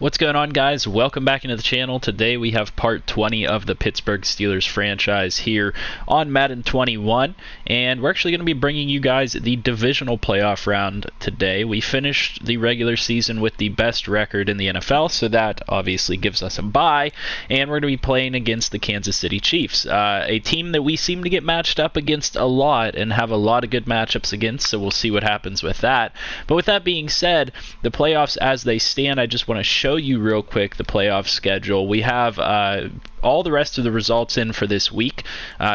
What's going on, guys? Welcome back into the channel. Today we have part 20 of the Pittsburgh Steelers franchise here on Madden 21, and we're actually going to be bringing you guys the divisional playoff round today. We finished the regular season with the best record in the NFL, so that obviously gives us a bye, and we're going to be playing against the Kansas City Chiefs, a team that we seem to get matched up against a lot and have a lot of good matchups against, so we'll see what happens with that. But with that being said, the playoffs as they stand, I just want to show you real quick the playoff schedule. We have all the rest of the results in for this week,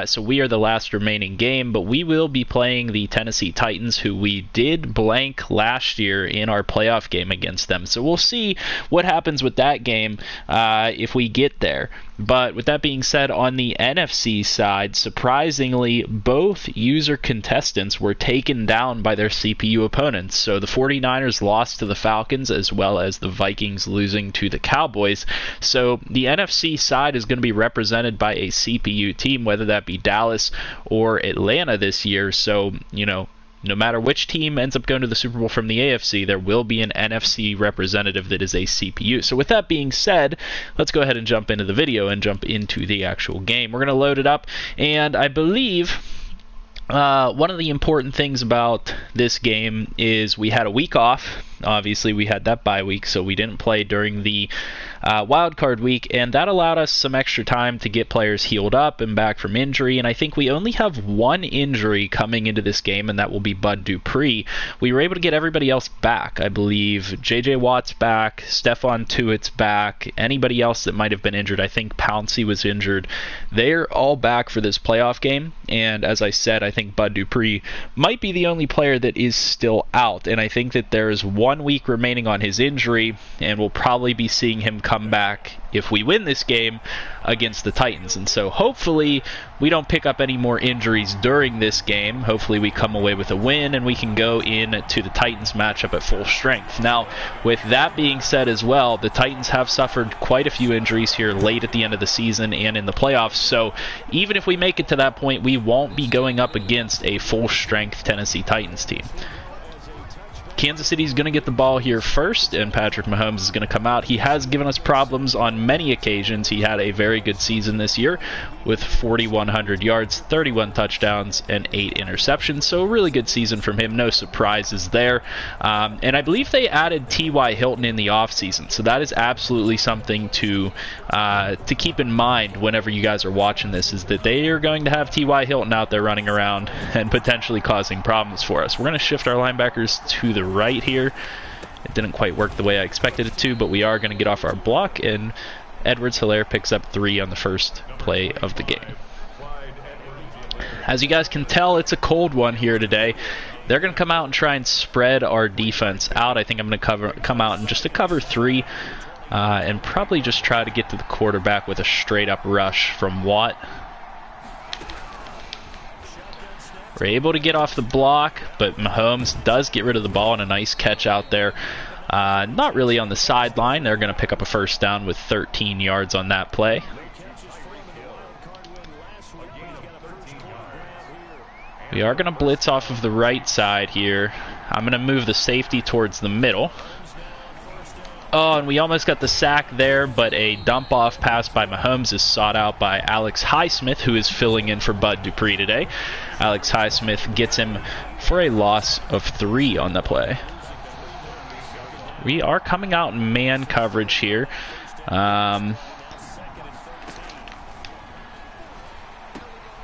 so we are the last remaining game, but we will be playing the Tennessee Titans, who we did blank last year in our playoff game against them. So we'll see what happens with that game if we get there. But with that being said, on the NFC side, surprisingly, both user contestants were taken down by their CPU opponents. So the 49ers lost to the Falcons, as well as the Vikings losing to the Cowboys. So the NFC side is going to be represented by a CPU team, whether that be Dallas or Atlanta this year. So, you know, no matter which team ends up going to the Super Bowl from the AFC, there will be an NFC representative that is a CPU. So with that being said, let's go ahead and jump into the video and jump into the actual game. We're going to load it up, and I believe one of the important things about this game is we had a week off. Obviously, we had that bye week, so we didn't play during the wild card week, and that allowed us some extra time to get players healed up and back from injury. And I think we only have one injury coming into this game, and that will be Bud Dupree. We were able to get everybody else back. I believe J.J. Watt's back, Stephon Tuitt's back, anybody else that might have been injured. I think Pouncey was injured. They're all back for this playoff game, and as I said, I think Bud Dupree might be the only player that is still out, and I think that there is 1 week remaining on his injury, and we'll probably be seeing him come back if we win this game against the Titans. And so hopefully we don't pick up any more injuries during this game. Hopefully we come away with a win and we can go into the Titans matchup at full strength. Now, with that being said as well, the Titans have suffered quite a few injuries here late at the end of the season and in the playoffs. So even if we make it to that point, we won't be going up against a full strength Tennessee Titans team. Kansas City is going to get the ball here first, and Patrick Mahomes is going to come out. He has given us problems on many occasions. He had a very good season this year with 4,100 yards, 31 touchdowns, and 8 interceptions. So a really good season from him. No surprises there. And I believe they added T.Y. Hilton in the offseason. So that is absolutely something to keep in mind whenever you guys are watching this, is that they are going to have T.Y. Hilton out there running around and potentially causing problems for us. We're going to shift our linebackers to the right here. It didn't quite work the way I expected it to, but we are going to get off our block, and Edwards-Helaire picks up 3 on the first play of the game. As you guys can tell, it's a cold one here today. They're going to come out and try and spread our defense out. I think I'm going to come out and just a cover 3 and probably just try to get to the quarterback with a straight up rush from Watt. We're able to get off the block, but Mahomes does get rid of the ball, and a nice catch out there. Not really on the sideline. They're going to pick up a first down with 13 yards on that play. We are going to blitz off of the right side here. I'm going to move the safety towards the middle. Oh, and we almost got the sack there, but a dump-off pass by Mahomes is sought out by Alex Highsmith, who is filling in for Bud Dupree today. Alex Highsmith gets him for a loss of 3 on the play. We are coming out in man coverage here.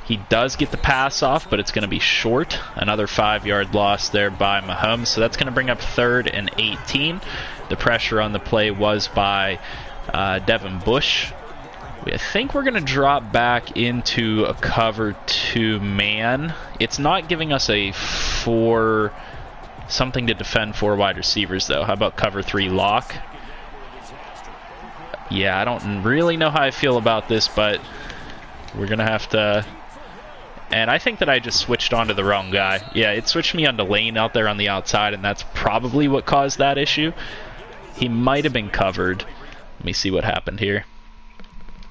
He does get the pass off, but it's going to be short. Another 5-yard loss there by Mahomes. So that's going to bring up 3rd and 18. The pressure on the play was by Devin Bush. I think we're going to drop back into a cover 2 man. It's not giving us a something to defend 4 wide receivers, though. How about cover 3 lock? Yeah, I don't really know how I feel about this, but we're going to have to... And I think that I just switched onto the wrong guy. Yeah, it switched me onto Lane out there on the outside, and that's probably what caused that issue. He might have been covered. Let me see what happened here.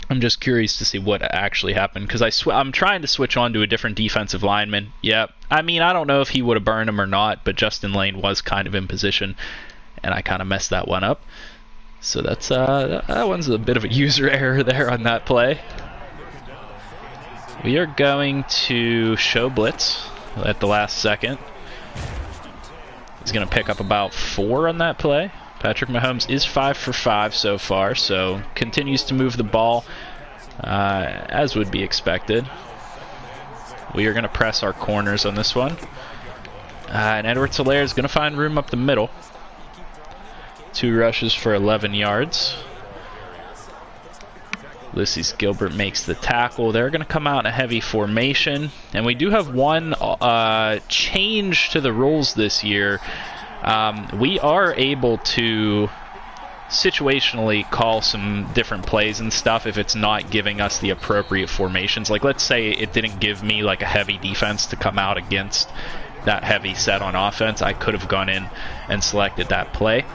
I'm just curious to see what actually happened, because I'm trying to switch on to a different defensive lineman. Yeah, I mean, I don't know if he would have burned him or not, but Justin Lane was kind of in position, and I kind of messed that one up. So that's that one's a bit of a user error there on that play. We are going to show blitz at the last second. He's going to pick up about 4 on that play. Patrick Mahomes is 5 for 5 so far, so continues to move the ball as would be expected. We are going to press our corners on this one. And Edwards-Helaire is going to find room up the middle. 2 rushes for 11 yards. Ulysses Gilbert makes the tackle. They're going to come out in a heavy formation. And we do have one change to the rules this year. We are able to situationally call some different plays and stuff if it's not giving us the appropriate formations. Like, let's say it didn't give me like a heavy defense to come out against that heavy set on offense. I could have gone in and selected that play.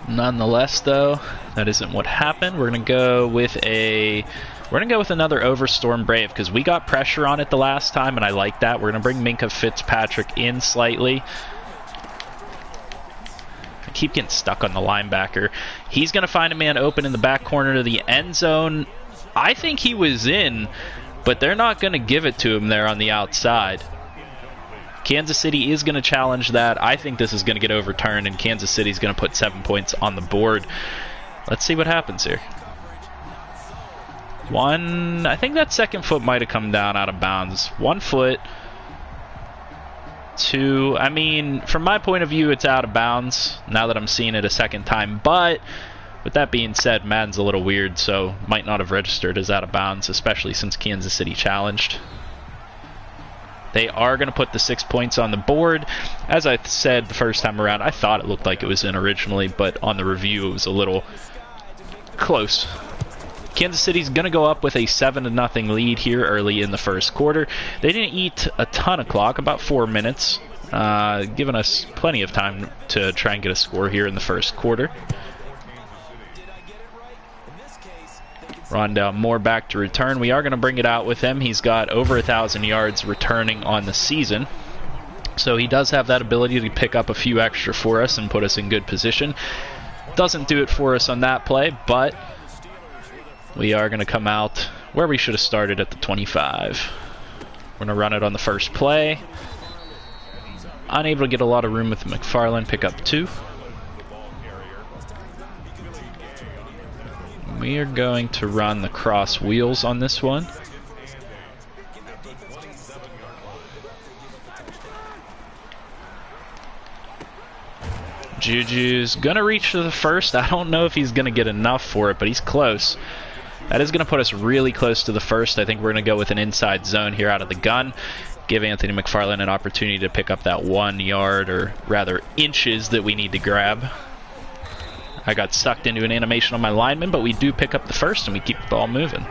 Nonetheless, though, that isn't what happened. We're gonna go with another Overstorm Brave because we got pressure on it the last time, and I like that. We're gonna bring Minkah Fitzpatrick in slightly. I keep getting stuck on the linebacker. He's gonna find a man open in the back corner to the end zone. I think he was in, but they're not gonna give it to him there on the outside. Kansas City is going to challenge that. I think this is going to get overturned, and Kansas City is going to put 7 points on the board. Let's see what happens here. I think that second foot might have come down out of bounds. 1 foot. 2. I mean, from my point of view, it's out of bounds now that I'm seeing it a second time. But with that being said, Madden's a little weird, so might not have registered as out of bounds, especially since Kansas City challenged. They are going to put the 6 points on the board. As I said the first time around, I thought it looked like it was in originally, but on the review it was a little close. Kansas City's going to go up with a 7-0 lead here early in the first quarter. They didn't eat a ton of clock, about 4 minutes, giving us plenty of time to try and get a score here in the first quarter. Rondale Moore back to return. We are going to bring it out with him. He's got over 1,000 yards returning on the season. So he does have that ability to pick up a few extra for us and put us in good position. Doesn't do it for us on that play, but we are going to come out where we should have started at the 25. We're going to run it on the first play. Unable to get a lot of room with McFarland. Pick up 2. We are going to run the cross wheels on this one. Juju's going to reach to the first. I don't know if he's going to get enough for it, but he's close. That is going to put us really close to the first. I think we're going to go with an inside zone here out of the gun. Give Anthony McFarland an opportunity to pick up that 1 yard, or rather inches, that we need to grab. I got sucked into an animation on my lineman, but we do pick up the first and we keep the ball moving.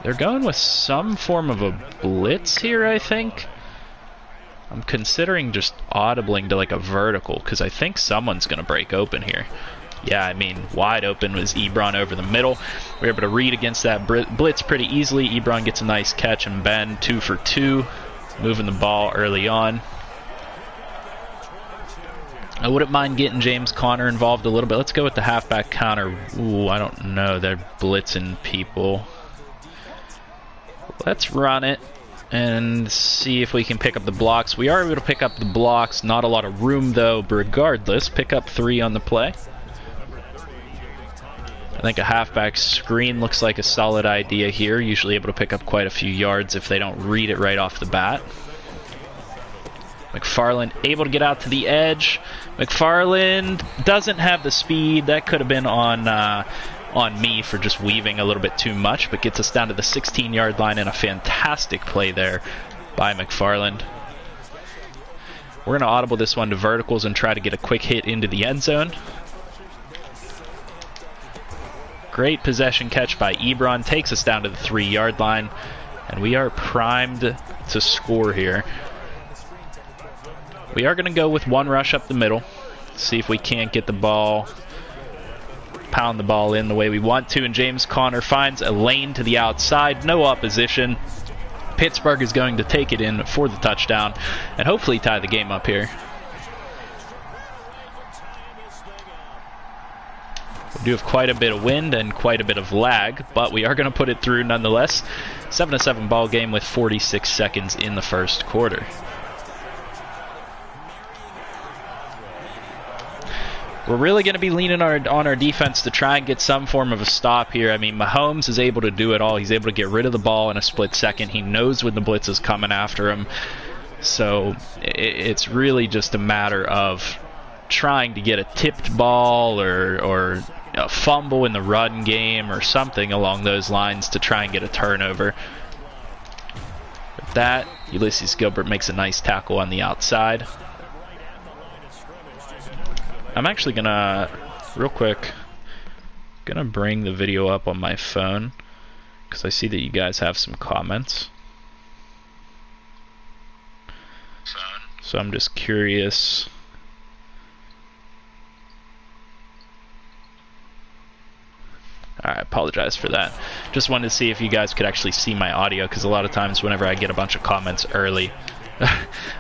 They're going with some form of a blitz here, I think. I'm considering just audibling to like a vertical because I think someone's going to break open here. Yeah, I mean, wide open was Ebron over the middle. We were able to read against that blitz pretty easily. Ebron gets a nice catch and bend, 2 for 2, moving the ball early on. I wouldn't mind getting James Conner involved a little bit. Let's go with the halfback counter. Ooh, I don't know. They're blitzing people. Let's run it and see if we can pick up the blocks. We are able to pick up the blocks. Not a lot of room, though. But regardless, pick up 3 on the play. I think a halfback screen looks like a solid idea here. Usually able to pick up quite a few yards if they don't read it right off the bat. McFarland able to get out to the edge. McFarland doesn't have the speed. That could have been on me for just weaving a little bit too much, but gets us down to the 16-yard line, and a fantastic play there by McFarland. We're going to audible this one to verticals and try to get a quick hit into the end zone. Great possession catch by Ebron. Takes us down to the 3-yard line, and we are primed to score here. We are going to go with 1 rush up the middle. See if we can't get the ball, pound the ball in the way we want to. And James Conner finds a lane to the outside. No opposition. Pittsburgh is going to take it in for the touchdown and hopefully tie the game up here. We do have quite a bit of wind and quite a bit of lag, but we are going to put it through nonetheless. 7-7 ball game with 46 seconds in the first quarter. We're really going to be leaning on our defense to try and get some form of a stop here. I mean, Mahomes is able to do it all. He's able to get rid of the ball in a split second. He knows when the blitz is coming after him. So it's really just a matter of trying to get a tipped ball or a fumble in the run game or something along those lines to try and get a turnover. With that, Ulysses Gilbert makes a nice tackle on the outside. I'm actually gonna, real quick, gonna bring the video up on my phone because I see that you guys have some comments. So I'm just curious. I apologize for that. Just wanted to see if you guys could actually see my audio, because a lot of times whenever I get a bunch of comments early,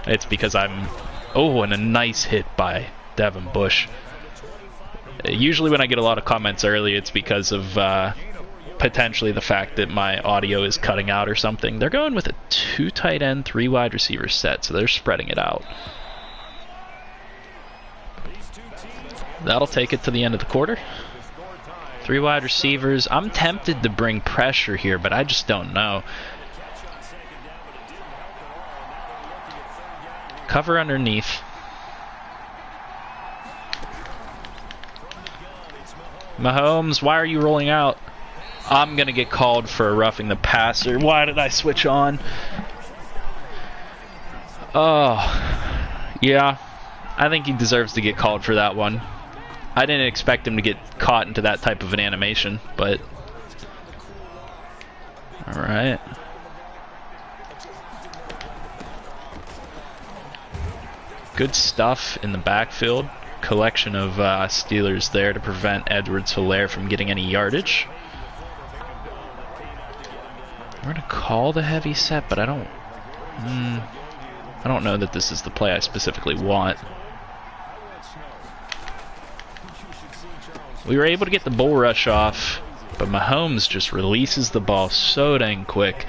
it's because I'm... Oh, and a nice hit by Devin Bush. Usually when I get a lot of comments early, it's because of potentially the fact that my audio is cutting out or something. They're going with a 2 tight end, 3 wide receiver set, so they're spreading it out. That'll take it to the end of the quarter. 3 wide receivers. I'm tempted to bring pressure here, but I just don't know. Cover underneath. Mahomes, why are you rolling out? I'm going to get called for roughing the passer. Why did I switch on? Oh, yeah. I think he deserves to get called for that one. I didn't expect him to get caught into that type of an animation, but... Alright. Good stuff in the backfield. Collection of Steelers there to prevent Edwards-Helaire from getting any yardage. We're going to call the heavy set, but I don't know that this is the play I specifically want. We were able to get the bull rush off, but Mahomes just releases the ball so dang quick.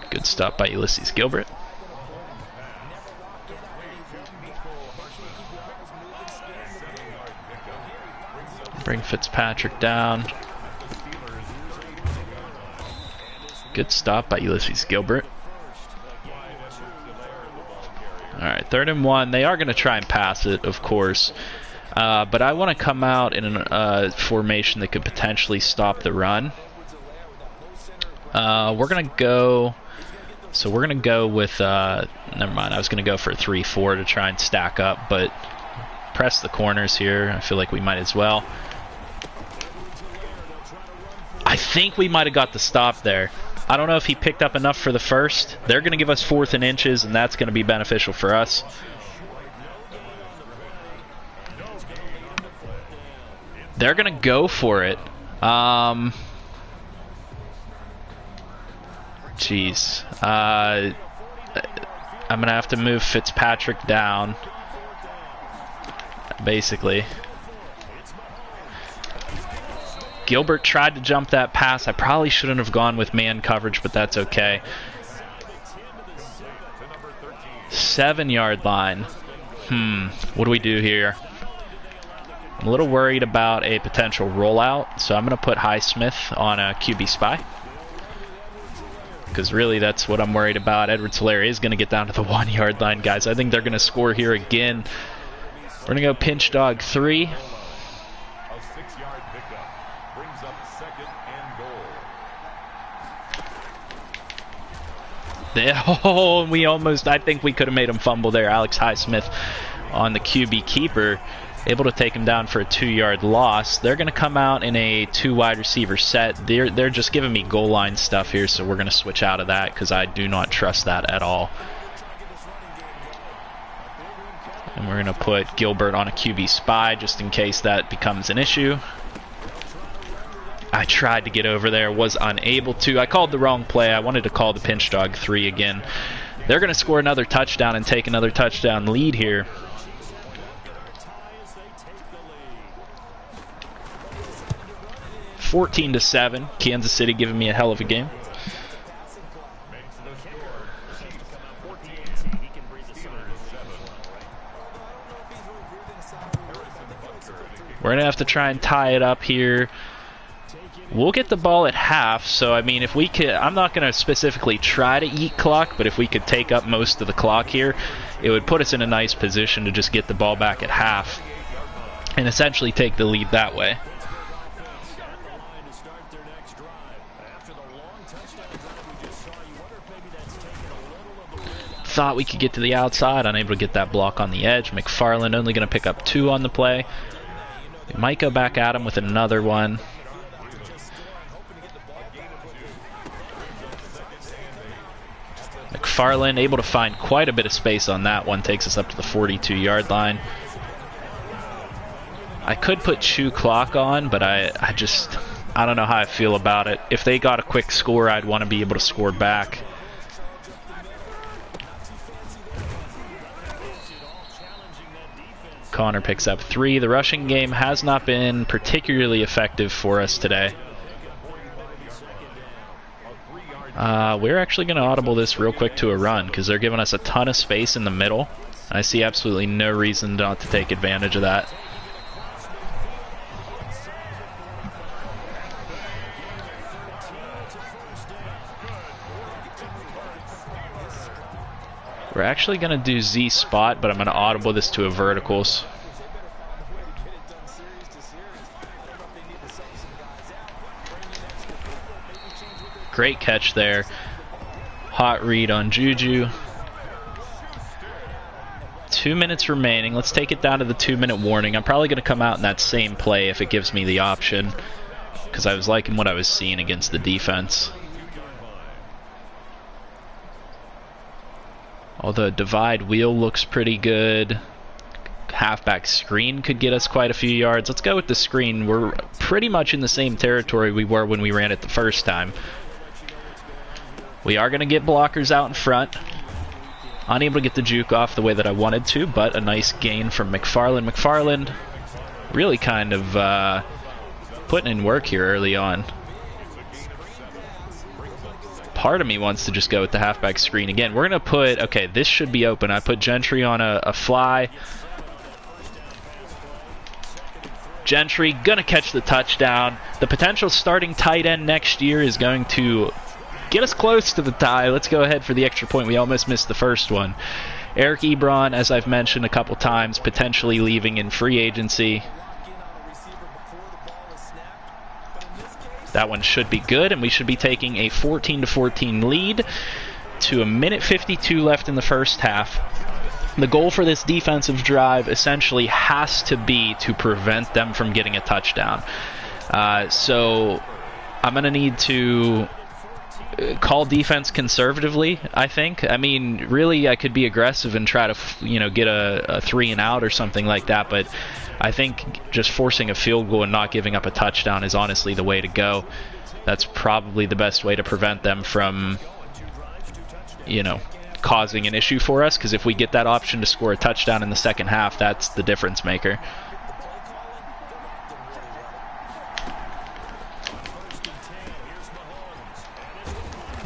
Good stop by Ulysses Gilbert. Bring Fitzpatrick down. Good stop by Ulysses Gilbert. Alright, 3rd and 1. They are going to try and pass it, of course. But I want to come out in a formation that could potentially stop the run. We're going to go... So we're going to go with... never mind, I was going to go for a 3-4 to try and stack up, but press the corners here. I feel like we might as well. I think we might have got the stop there. I don't know if he picked up enough for the first. They're going to give us 4th and inches, and that's going to be beneficial for us. They're going to go for it. Jeez. I'm going to have to move Fitzpatrick down, basically. Gilbert tried to jump that pass. I probably shouldn't have gone with man coverage, but that's okay. 7-yard line. What do we do here? I'm a little worried about a potential rollout, so I'm going to put Highsmith on a QB spy. Because really, that's what I'm worried about. Edwards-Helaire is going to get down to the 1-yard line, guys. I think they're going to score here again. We're going to go pinch dog 3. Oh, we almost, I think we could have made him fumble there. Alex Highsmith on the QB keeper, able to take him down for a 2-yard loss. They're going to come out in a 2 wide receiver set. They're just giving me goal line stuff here, so we're going to switch out of that because I do not trust that at all. And we're going to put Gilbert on a QB spy just in case that becomes an issue. I tried to get over there, was unable to. I called the wrong play. I wanted to call the pinch dog 3 again. They're going to score another touchdown and take another touchdown lead here. (14-7). Kansas City giving me a hell of a game. We're going to have to try and tie it up here. We'll get the ball at half, so I mean, if we could, I'm not going to specifically try to eat clock, but if we could take up most of the clock here, it would put us in a nice position to just get the ball back at half and essentially take the lead that way. Thought we could get to the outside, unable to get that block on the edge. McFarland only going to pick up 2 on the play. We might go back at him with another one. McFarland able to find quite a bit of space on that one. Takes us up to the 42-yard line. I could put chew clock on, but I don't know how I feel about it. If they got a quick score, I'd want to be able to score back. Connor picks up 3. The rushing game has not been particularly effective for us today. We're actually going to audible this real quick to a run because they're giving us a ton of space in the middle. I see absolutely no reason not to take advantage of that. We're actually going to do Z spot, but I'm going to audible this to a verticals. Great catch there. Hot read on Juju. 2 minutes remaining. Let's take it down to the 2-minute warning. I'm probably going to come out in that same play if it gives me the option, because I was liking what I was seeing against the defense. Although divide wheel looks pretty good. Halfback screen could get us quite a few yards. Let's go with the screen. We're pretty much in the same territory we were when we ran it the first time. We are going to get blockers out in front. Unable to get the juke off the way that I wanted to, but a nice gain from McFarland. McFarland really kind of putting in work here early on. Part of me wants to just go with the halfback screen again. We're going to put, okay, this should be open. I put Gentry on a fly. Gentry going to catch the touchdown. The potential starting tight end next year is going to get us close to the tie. Let's go ahead for the extra point. We almost missed the first one. Eric Ebron, as I've mentioned a couple times, potentially leaving in free agency. That one should be good, and we should be taking a 14-14 lead to a minute 52 left in the first half. The goal for this defensive drive essentially has to be to prevent them from getting a touchdown. So I'm going to need to call defense conservatively, I think. I mean, really, I could be aggressive and try to, get a 3 and out or something like that, but I think just forcing a field goal and not giving up a touchdown is honestly the way to go. That's probably the best way to prevent them from, causing an issue for us, because if we get that option to score a touchdown in the second half, that's the difference maker.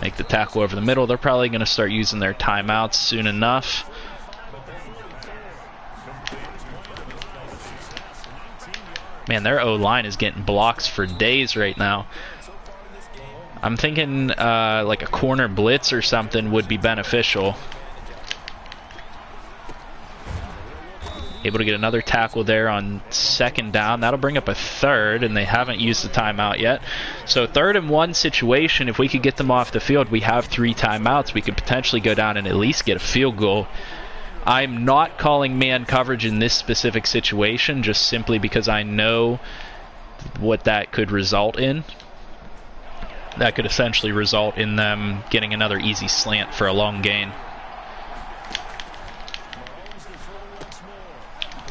Make the tackle over the middle. They're probably going to start using their timeouts soon enough. Man, their O-line is getting blocks for days right now. I'm thinking like a corner blitz or something would be beneficial. Able to get another tackle there on second down. That'll bring up a third, and they haven't used the timeout yet. So 3rd and 1 situation, if we could get them off the field, we have 3 timeouts. We could potentially go down and at least get a field goal. I'm not calling man coverage in this specific situation, just simply because I know what that could result in. That could essentially result in them getting another easy slant for a long gain.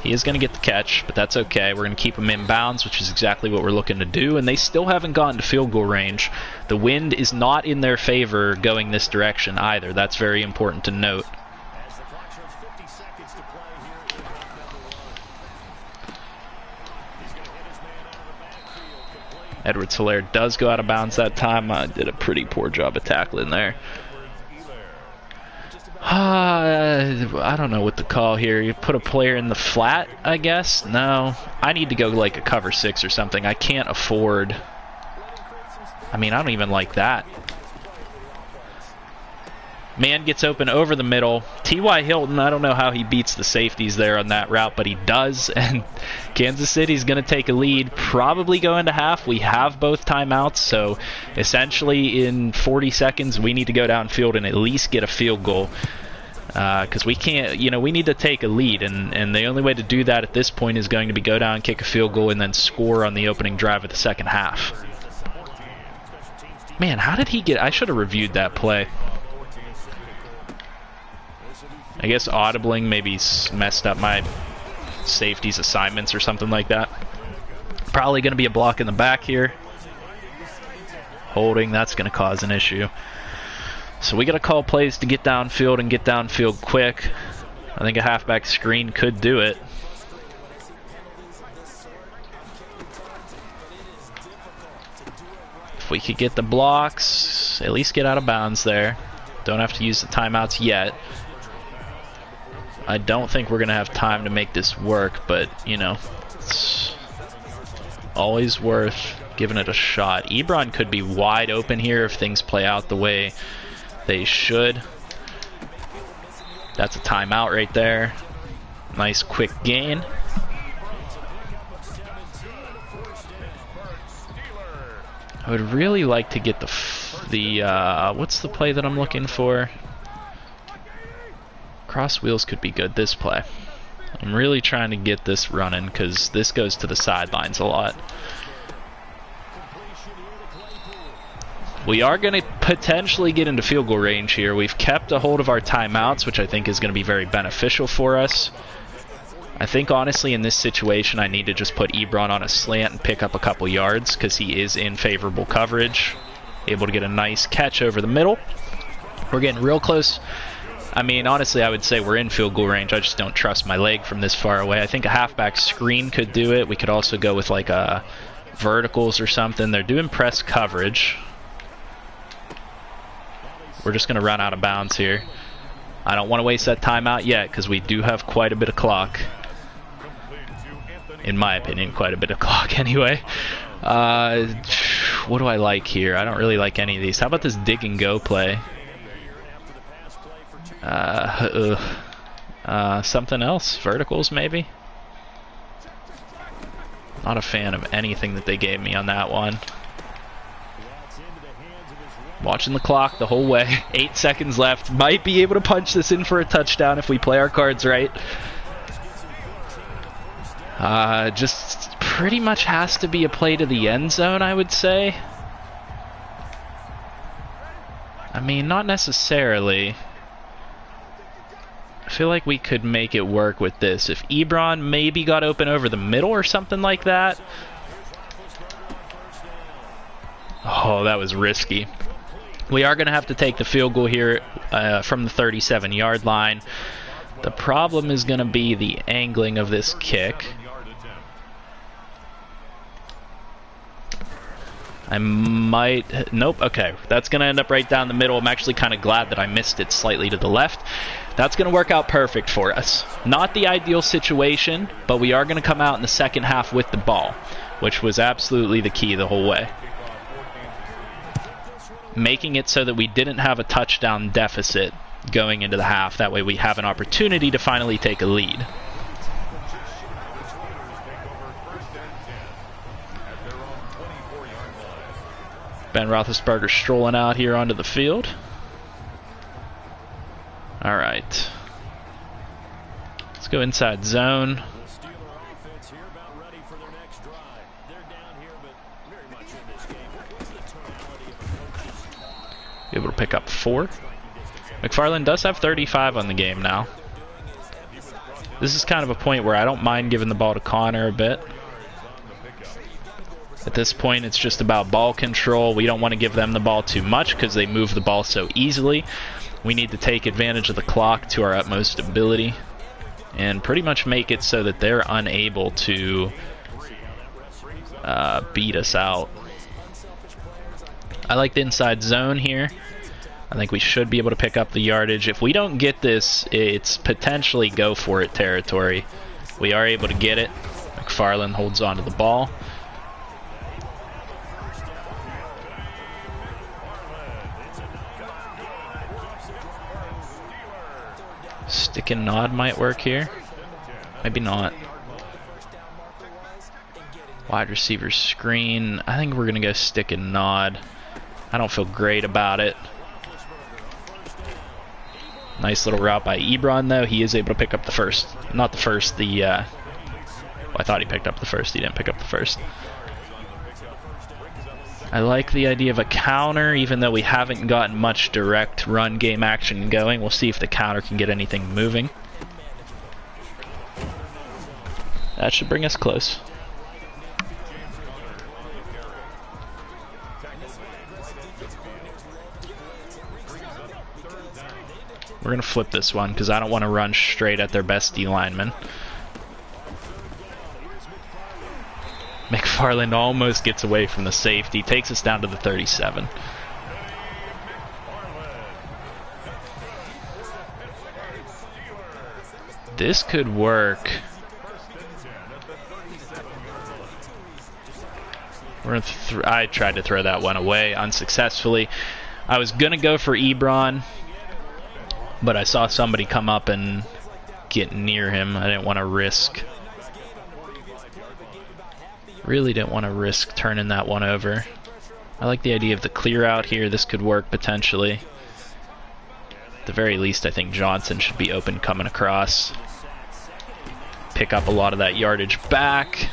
He is going to get the catch, but that's okay. We're going to keep him in bounds, which is exactly what we're looking to do, and they still haven't gotten to field goal range. The wind is not in their favor going this direction either. That's very important to note. Edwards-Hilaire does go out of bounds that time. Did a pretty poor job of tackling there. I don't know what to call here. You put a player in the flat, I guess? No. I need to go like a cover 6 or something. I can't afford... I mean, I don't even like that. Man gets open over the middle. T.Y. Hilton, I don't know how he beats the safeties there on that route, but he does. And Kansas City's going to take a lead, probably go into half. We have both timeouts, so essentially in 40 seconds we need to go downfield and at least get a field goal. Because we can't, you know, we need to take a lead, and the only way to do that at this point is going to be go down, kick a field goal, and then score on the opening drive of the second half. Man, how did he get... I should have reviewed that play. I guess audibling maybe messed up my safety's assignments or something like that. Probably going to be a block in the back here. Holding, that's going to cause an issue. So we got to call plays to get downfield and get downfield quick. I think a halfback screen could do it. If we could get the blocks, at least get out of bounds there. Don't have to use the timeouts yet. I don't think we're going to have time to make this work, but, you know, it's always worth giving it a shot. Ebron could be wide open here if things play out the way they should. That's a timeout right there. Nice quick gain. I would really like to get the what's the play that I'm looking for? Cross wheels could be good this play. I'm really trying to get this running because this goes to the sidelines a lot. We are going to potentially get into field goal range here. We've kept a hold of our timeouts, which I think is going to be very beneficial for us. I think honestly in this situation I need to just put Ebron on a slant and pick up a couple yards because he is in favorable coverage. Able to get a nice catch over the middle. We're getting real close. I mean, honestly, I would say we're in field goal range. I just don't trust my leg from this far away. I think a halfback screen could do it. We could also go with like verticals or something. They're doing press coverage. We're just going to run out of bounds here. I don't want to waste that timeout yet because we do have quite a bit of clock. In my opinion, quite a bit of clock anyway. What do I like here? I don't really like any of these. How about this dig and go play? Something else. Verticals, maybe? Not a fan of anything that they gave me on that one. Watching the clock the whole way. 8 seconds left. Might be able to punch this in for a touchdown if we play our cards right. Just pretty much has to be a play to the end zone, I would say. I mean, not necessarily. I feel like we could make it work with this. If Ebron maybe got open over the middle or something like that. Oh, that was risky. We are going to have to take the field goal here from the 37-yard line. The problem is going to be the angling of this kick. I might... Nope, okay. That's going to end up right down the middle. I'm actually kind of glad that I missed it slightly to the left. That's going to work out perfect for us. Not the ideal situation, but we are going to come out in the second half with the ball, which was absolutely the key the whole way. Making it so that we didn't have a touchdown deficit going into the half. That way we have an opportunity to finally take a lead. Ben Roethlisberger strolling out here onto the field. All right. Let's go inside zone. Able to pick up 4. McFarland does have 35 on the game now. This is kind of a point where I don't mind giving the ball to Connor a bit. At this point, it's just about ball control. We don't want to give them the ball too much because they move the ball so easily. We need to take advantage of the clock to our utmost ability and pretty much make it so that they're unable to beat us out. I like the inside zone here. I think we should be able to pick up the yardage. If we don't get this, it's potentially go for it territory. We are able to get it. McFarland holds on to the ball. Stick and nod might work here. Maybe not. Wide receiver screen. I think we're going to go stick and nod. I don't feel great about it. Nice little route by Ebron, though. He is able to pick up the first. Not the first, the... well, I thought he picked up the first. He didn't pick up the first. I like the idea of a counter, even though we haven't gotten much direct run game action going. We'll see if the counter can get anything moving. That should bring us close. We're going to flip this one because I don't want to run straight at their best D lineman. McFarland almost gets away from the safety, takes us down to the 37. This could work. I tried to throw that one away unsuccessfully. I was going to go for Ebron, but I saw somebody come up and get near him. I didn't want to risk. Really didn't want to risk turning that one over. I like the idea of the clear out here. This could work potentially. At the very least, I think Johnson should be open coming across. Pick up a lot of that yardage back.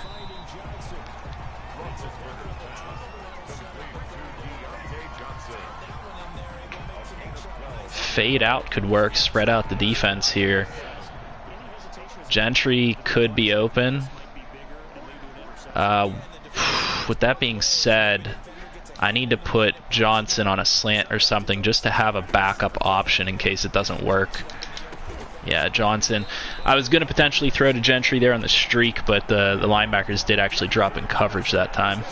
Fade out could work. Spread out the defense here. Gentry could be open. With that being said, I need to put Johnson on a slant or something just to have a backup option in case it doesn't work. Yeah, Johnson. I was going to potentially throw to Gentry there on the streak, but the linebackers did actually drop in coverage that time.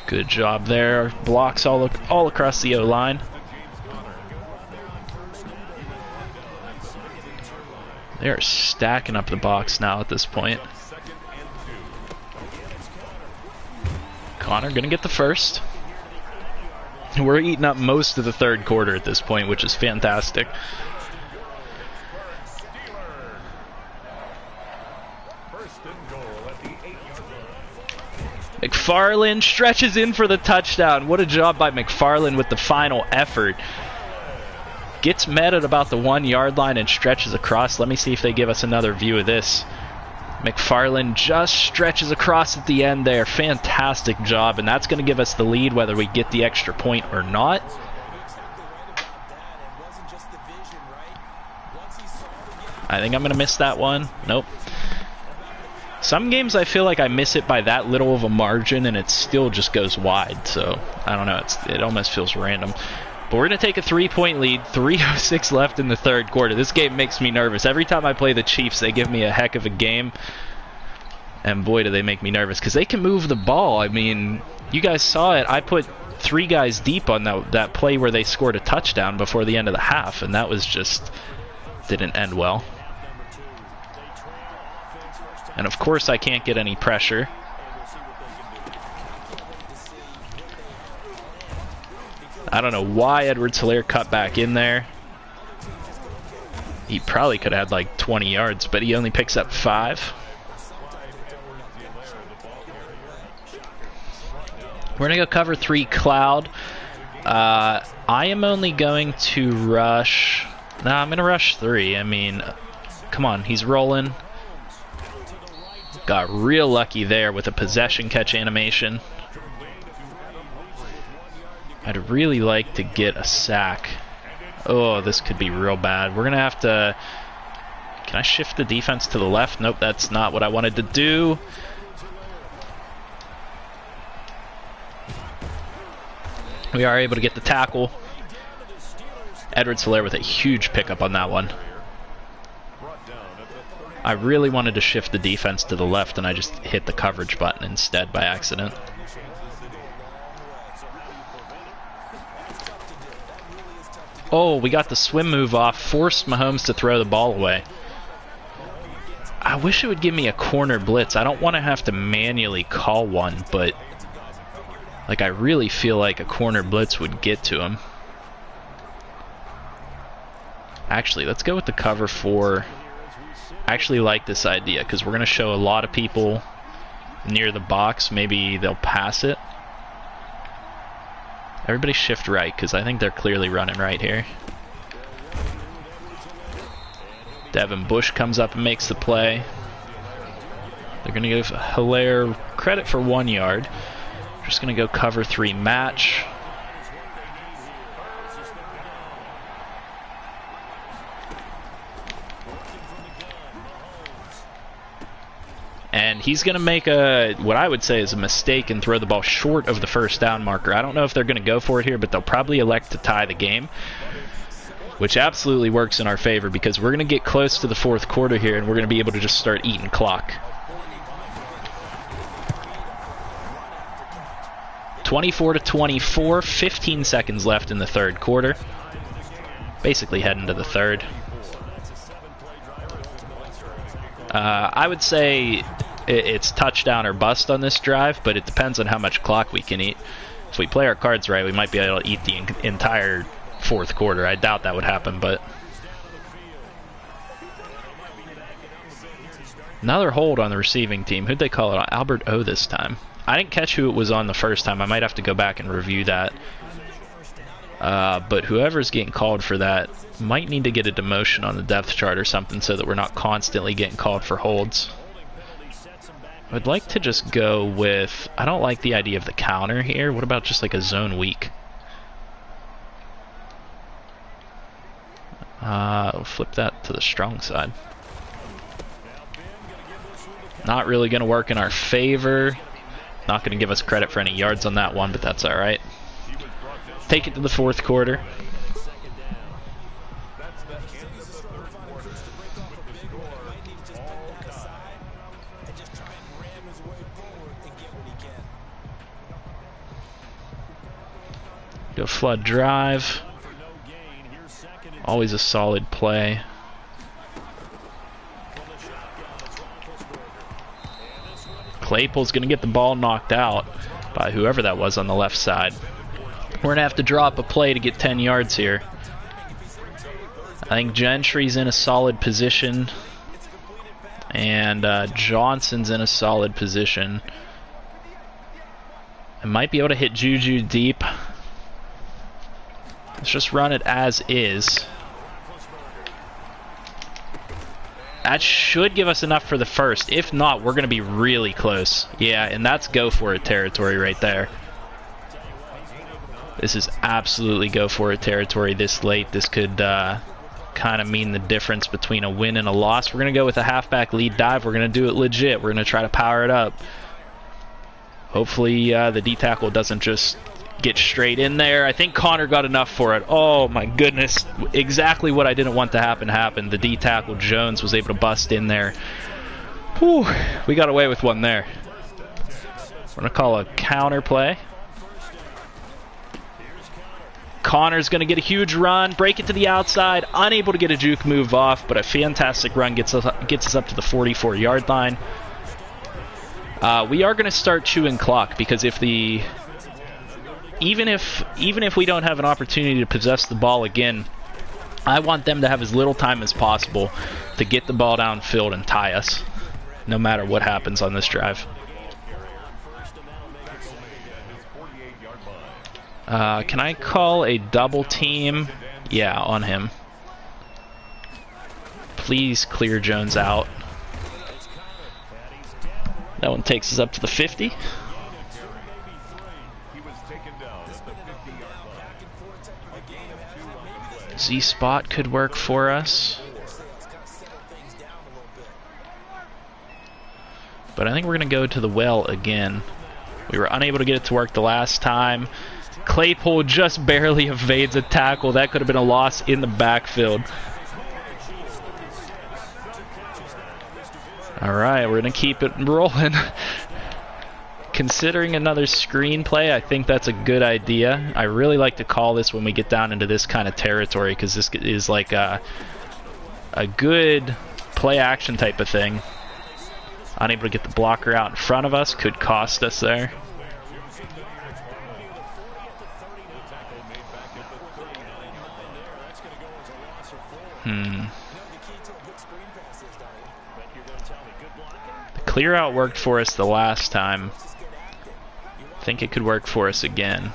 Good job there. Blocks all across the O-line. They're stacking up the box now at this point. Connor gonna get the first. We're eating up most of the third quarter at this point, which is fantastic. McFarland stretches in for the touchdown. What a job by McFarland with the final effort. Gets met at about the 1 yard line and stretches across. Let me see if they give us another view of this. McFarland just stretches across at the end there. Fantastic job, and that's going to give us the lead whether we get the extra point or not. I think I'm going to miss that one. Nope. Some games I feel like I miss it by that little of a margin and it still just goes wide. So, I don't know. It almost feels random. But we're going to take a 3-point lead. 3:06 left in the third quarter. This game makes me nervous. Every time I play the Chiefs, they give me a heck of a game. And boy, do they make me nervous. Because they can move the ball. I mean, you guys saw it. I put 3 guys deep on that play where they scored a touchdown before the end of the half. And that was just... didn't end well. And of course, I can't get any pressure. I don't know why Edwards-Helaire cut back in there. He probably could have had like 20 yards, but he only picks up 5. We're going to go cover 3 cloud. I am only going to rush... No, I'm going to rush 3. I mean, come on, he's rolling. Got real lucky there with a possession catch animation. I'd really like to get a sack. Oh, this could be real bad. We're going to have to... Can I shift the defense to the left? Nope, that's not what I wanted to do. We are able to get the tackle. Edwards-Helaire with a huge pickup on that one. I really wanted to shift the defense to the left, and I just hit the coverage button instead by accident. Oh, we got the swim move off, forced Mahomes to throw the ball away. I wish it would give me a corner blitz. I don't want to have to manually call one, but like I really feel like a corner blitz would get to him. Actually, let's go with the cover 4. I actually like this idea because we're going to show a lot of people near the box. Maybe they'll pass it. Everybody shift right because I think they're clearly running right here. Devin Bush comes up and makes the play. They're going to give Helaire credit for 1 yard. Just going to go cover 3 match. And he's going to make what I would say is a mistake and throw the ball short of the first down marker. I don't know if they're going to go for it here, but they'll probably elect to tie the game, which absolutely works in our favor because we're going to get close to the 4th quarter here and we're going to be able to just start eating clock. 24-24, 15 seconds left in the 3rd quarter. Basically heading to the 3rd. I would say it's touchdown or bust on this drive, but it depends on how much clock we can eat. If we play our cards right, we might be able to eat the entire 4th quarter. I doubt that would happen, but... Another hold on the receiving team. Who'd they call it on? Albert O this time. I didn't catch who it was on the first time. I might have to go back and review that. But whoever's getting called for that might need to get a demotion on the depth chart or something so that we're not constantly getting called for holds. I'd like to just go with... I don't like the idea of the counter here. What about just like a zone weak? I'll flip that to the strong side. Not really going to work in our favor. Not going to give us credit for any yards on that one, but that's alright. Take it to the 4th quarter. Go flood drive. Always a solid play. Claypool's going to get the ball knocked out by whoever that was on the left side. We're going to have to drop a play to get 10 yards here. I think Gentry's in a solid position. And Johnson's in a solid position. I might be able to hit Juju deep. Let's just run it as is. That should give us enough for the first. If not, we're going to be really close. Yeah, and that's go for it territory right there. This is absolutely go for it territory this late. This could kind of mean the difference between a win and a loss. We're going to go with a halfback lead dive. We're going to do it legit. We're going to try to power it up. Hopefully the D-tackle doesn't just get straight in there. I think Connor got enough for it. Oh my goodness. Exactly what I didn't want to happen happened. The D-tackle Jones was able to bust in there. Whew. We got away with one there. We're going to call a counter play. Connor's going to get a huge run, break it to the outside, unable to get a juke move off, but a fantastic run gets us up to the 44-yard line. We are going to start chewing clock because if the even if we don't have an opportunity to possess the ball again, I want them to have as little time as possible to get the ball downfield and tie us, no matter what happens on this drive. Can I call a double team? Yeah, on him. Please clear Jones out. That one takes us up to the 50. Z spot could work for us. But I think we're going to go to the well again. We were unable to get it to work the last time. Claypool just barely evades a tackle. That could have been a loss in the backfield. Alright, we're going to keep it rolling. Considering another screenplay, I think that's a good idea. I really like to call this when we get down into this kind of territory, because this is like a good play action type of thing. Unable to get the blocker out in front of us could cost us there. The clear out worked for us the last time. I think it could work for us again.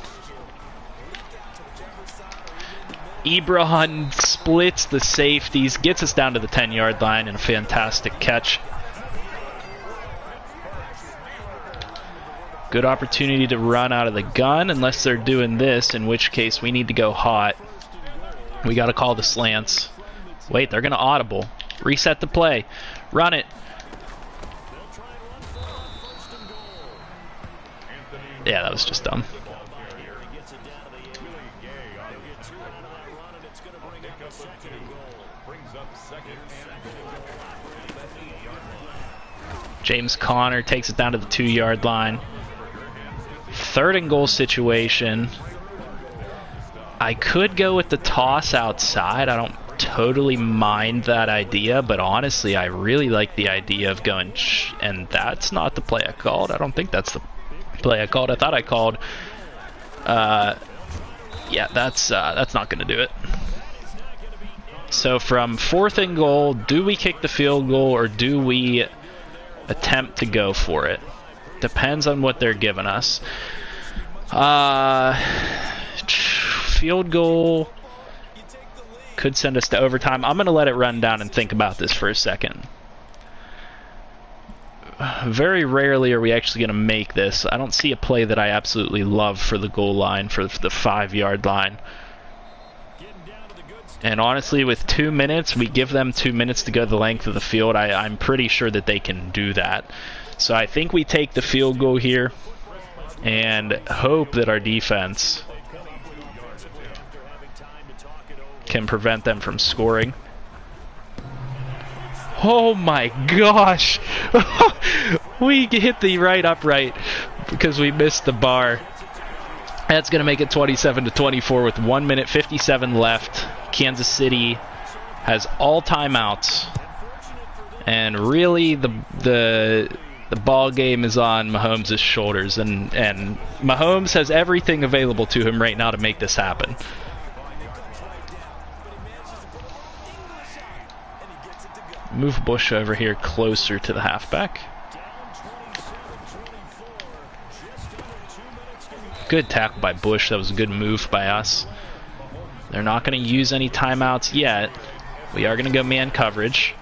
Ebron splits the safeties, gets us down to the 10-yard line, and a fantastic catch. Good opportunity to run out of the gun, unless they're doing this, in which case we need to go hot. We got to call the slants. Wait, they're going to audible. Reset the play. Run it. Yeah, that was just dumb. James Conner takes it down to the 2-yard line. 3rd and goal situation. I could go with the toss outside. I don't totally mind that idea, but honestly, I really like the idea of going, and that's not the play I called. I don't think that's the play I called. I thought I called. Yeah, that's not going to do it. So from 4th and goal, do we kick the field goal or do we attempt to go for it? Depends on what they're giving us. Field goal could send us to overtime. I'm going to let it run down and think about this for a second. Very rarely are we actually going to make this. I don't see a play that I absolutely love for the goal line, for the 5-yard line. And honestly, with 2 minutes, we give them 2 minutes to go the length of the field. I'm pretty sure that they can do that. So I think we take the field goal here and hope that our defense can prevent them from scoring. Oh my gosh! We hit the right upright because we missed the bar. That's going to make it 27-24 with 1 minute 57 left. Kansas City has all timeouts. And really the ball game is on Mahomes' shoulders. And Mahomes has everything available to him right now to make this happen. Move Bush over here closer to the halfback. Good tackle by Bush. That was a good move by us. They're not going to use any timeouts yet. We are going to go man coverage.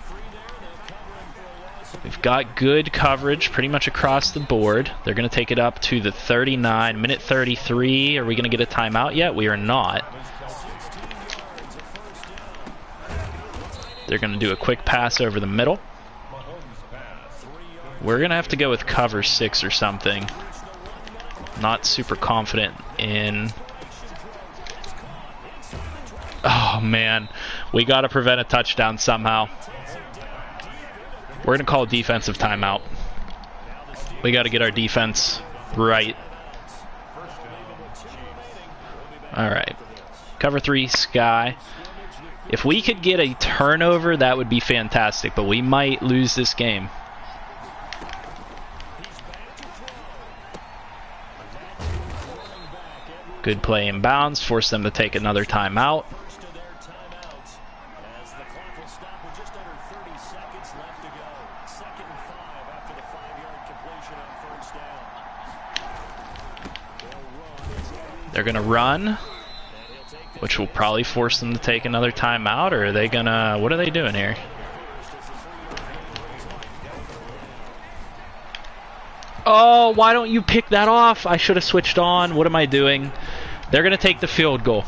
We've got good coverage pretty much across the board. They're going to take it up to the 39, minute 33. Are we going to get a timeout yet? We are not. They're going to do a quick pass over the middle. We're going to have to go with cover 6 or something. Not super confident in... Oh man, we got to prevent a touchdown somehow. We're going to call a defensive timeout. We got to get our defense right. Alright. Cover 3, Sky. If we could get a turnover, that would be fantastic, but we might lose this game. Good play in bounds, force them to take another timeout. They're going to run, which will probably force them to take another timeout, or are they going to... What are they doing here? Oh, why don't you pick that off? I should have switched on. What am I doing? They're going to take the field goal.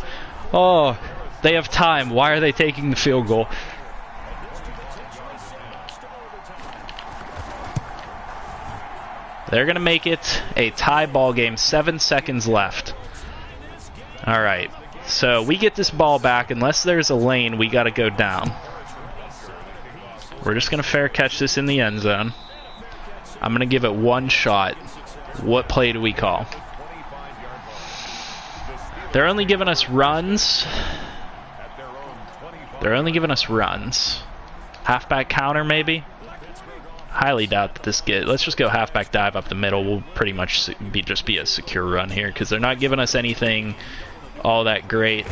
Oh, They have time. Why are they taking the field goal? They're going to make it a tie ball game. 7 seconds left. All right. So we get this ball back. Unless there's a lane, we got to go down. We're just going to fair catch this in the end zone. I'm going to give it one shot. What play do we call? They're only giving us runs. They're only giving us runs. Halfback counter, maybe? Highly doubt that this gets. Let's just go halfback dive up the middle. We'll pretty much just be a secure run here because they're not giving us anything all that great.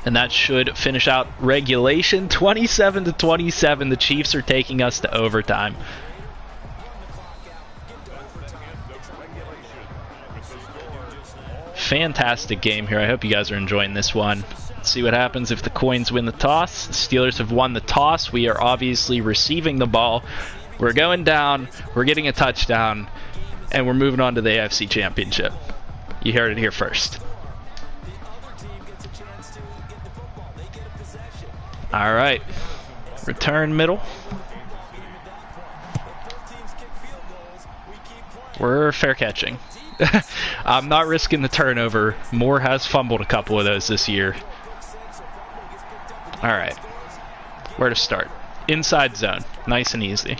And that should finish out regulation. 27-27. The Chiefs are taking us to overtime. Fantastic game here. I hope you guys are enjoying this one. Let's see what happens if the Coins win the toss. The Steelers have won the toss. We are obviously receiving the ball. We're going down. We're getting a touchdown. And we're moving on to the AFC Championship. You heard it here first. All right. Return middle. We're fair catching. I'm not risking the turnover. Moore has fumbled a couple of those this year. All right. Where to start? Inside zone. Nice and easy.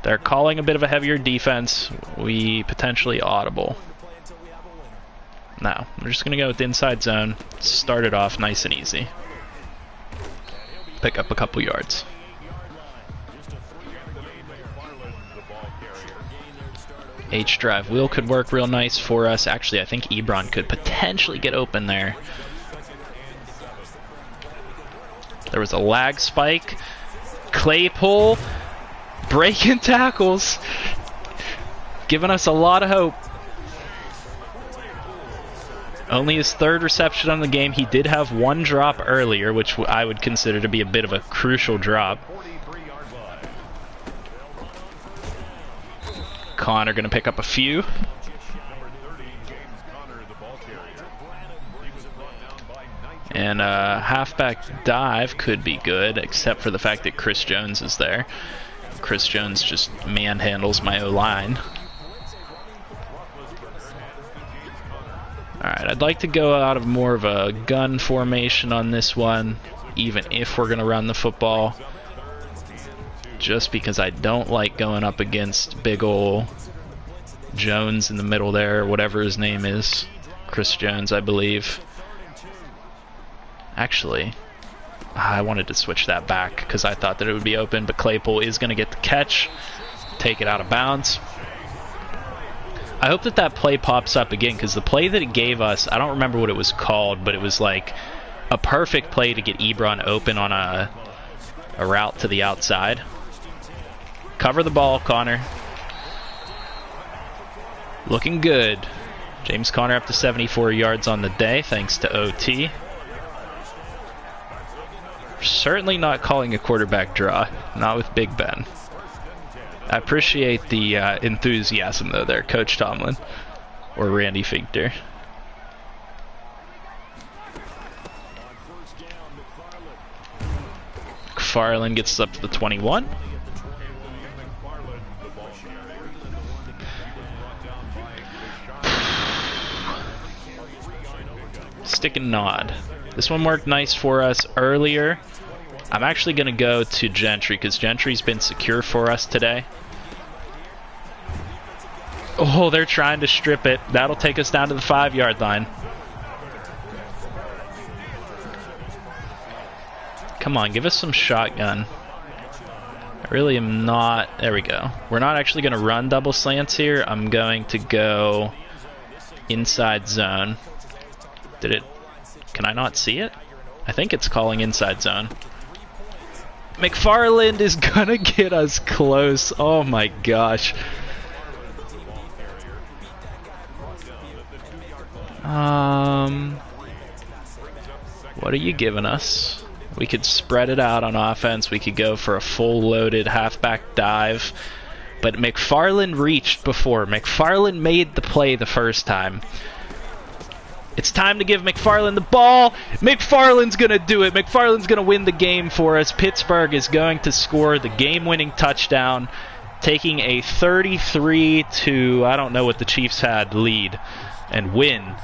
They're calling a bit of a heavier defense. We potentially audible. No, we're just going to go with the inside zone. Start it off nice and easy. Pick up a couple yards. H-drive wheel could work real nice for us. Actually, I think Ebron could potentially get open there. There was a lag spike. Claypool breaking tackles. Giving us a lot of hope. Only his third reception on the game. He did have one drop earlier, which I would consider to be a bit of a crucial drop. Connor going to pick up a few. And a halfback dive could be good, except for the fact that Chris Jones is there. Chris Jones just manhandles my O-line. Alright, I'd like to go out of more of a gun formation on this one, even if we're going to run the football. Just because I don't like going up against big ol' Jones in the middle there, whatever his name is. Chris Jones, I believe. Actually, I wanted to switch that back because I thought that it would be open, but Claypool is going to get the catch. Take it out of bounds. I hope that that play pops up again, because the play that it gave us, I don't remember what it was called, but it was like a perfect play to get Ebron open on a route to the outside. Cover the ball, Connor. Looking good. James Conner up to 74 yards on the day, thanks to OT. Certainly not calling a quarterback draw, not with Big Ben. I appreciate the enthusiasm, though, there, Coach Tomlin. Or Randy Fichter. McFarland gets us up to the 21. Stick and nod. This one worked nice for us earlier. I'm actually going to go to Gentry because Gentry's been secure for us today. Oh, they're trying to strip it. That'll take us down to the 5-yard line. Come on, give us some shotgun. I really am not... There we go. We're not actually going to run double slants here. I'm going to go inside zone. Did it... Can I not see it? I think it's calling inside zone. McFarland is gonna get us close. Oh my gosh. What are you giving us? We could spread it out on offense. We could go for a full loaded halfback dive. But McFarland reached before. McFarland made the play the first time. It's time to give McFarland the ball. McFarland's going to do it. McFarland's going to win the game for us. Pittsburgh is going to score the game-winning touchdown, taking a 33 to, I don't know what the Chiefs had, lead and win.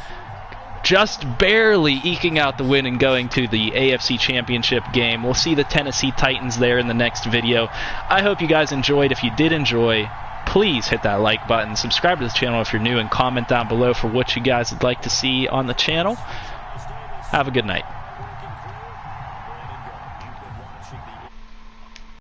Just barely eking out the win and going to the AFC Championship game. We'll see the Tennessee Titans there in the next video. I hope you guys enjoyed. If you did enjoy, please hit that like button. Subscribe to the channel if you're new, and comment down below for what you guys would like to see on the channel. Have a good night.